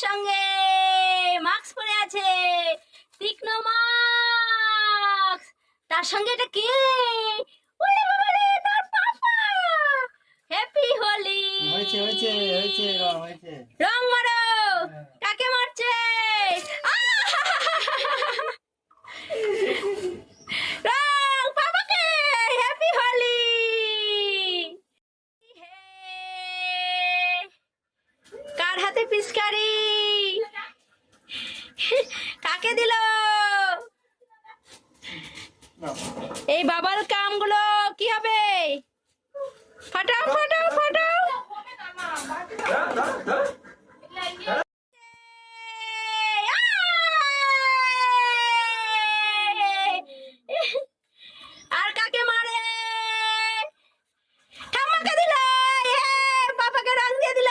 সঙ্গে মাস্ক পরে আছে, তীক্ষ্ণ মাস্ক। তার সঙ্গে এটা কে? ওরে বাবা রে, তার পাপা। হ্যাপি হোলি। হয়েছে হয়েছে হয়েছে হয়েছে। রং মারো। কাকে মারছে? রং পাপাকে। হ্যাপি হোলি। কার হাতে পিচকারি? কাকে দিল? এই বাবার কামগুলো কি হবে? ফাটাও ফাটাও ফাটাও। আর কাকে মারে? ঠাম্মাকে দিল। পাপাকে রং দিয়ে দিল।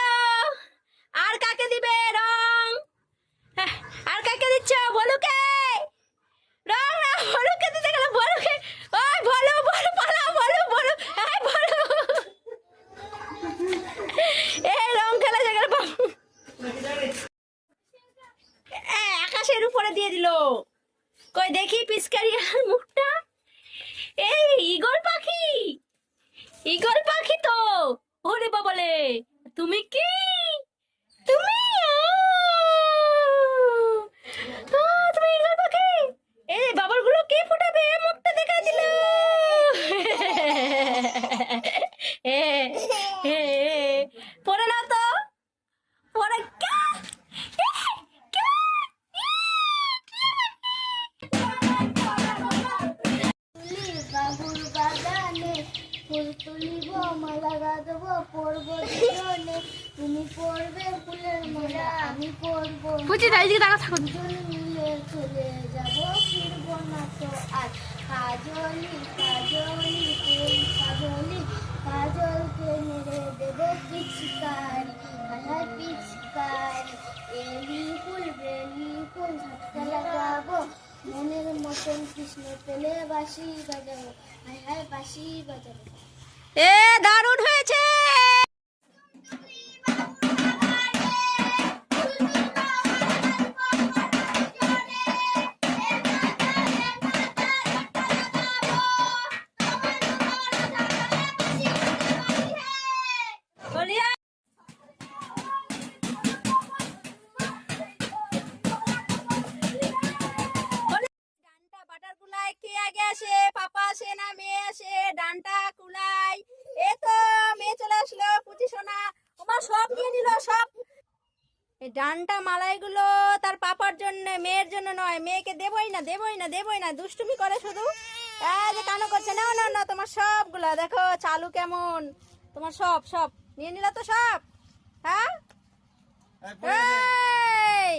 আর কাকে দিবে রং? আর কাকে দিচ্ছ? বলুকে। রং না, বলুকে দিতে গেল। বলুকে। ওই বলু বলু পালাও। বলু বলু। এই বলু। এই রং খেলা জায়গা বাবু। আকাশের উপরে দিয়ে দিল। কই দেখি পিচকারি আর মুখটা। এই ঈগল পাখি। ঈগল পাখি তো। ওরে বাবালে, তুমি কি? তুমি তুমি ঈগল পাখি। এই বাবার গুলো কে ফুটাবে? মুখটা দেখা দিল। পরে নাও তো। পরে বাবুর বাগানে ফুল তুলিব, মালা গাঁথবো, পরবো দুজনে। তুমি পরবে ফুলের মালা, আমি পরবো। দুজন মিলে চলে যাবো, ফিরবো না তো আর। কাজলি কাজলি ফুল কাজলি, কাজলকে মেরে দেবো পিচকারি। হায় পিচকারি। এলি ফুল বেলি ফুল ঝটকা লাগাবো, মনের মতন কৃষ্ণ পেলে বাঁশি বাজাবো। হায় হায় বাঁশি বাজাবো। এ দারুণ হয়েছে। বলিয়া ডানটা বাটার কুলাই কে আগে আসে? পাপা আসে না মেয়ে আসে? ডানটা কুলাই। এ তো মেয়ে চলে আসলো। পুচি সোনা ওমা সব নিয়ে নিল সব। এই ডানটা মালাইগুলো তার পাপার জন্য, মেয়ের জন্য নয়। মেয়েকে দেবই না দেবই না দেবই না, দুষ্টুমি করে শুধু। এই যে কানো করছে। নাও নাও না, তোমার সবগুলা দেখো চালু কেমন। তোমার সব সব নিয়ে নিল তো সব। হ্যাঁ এই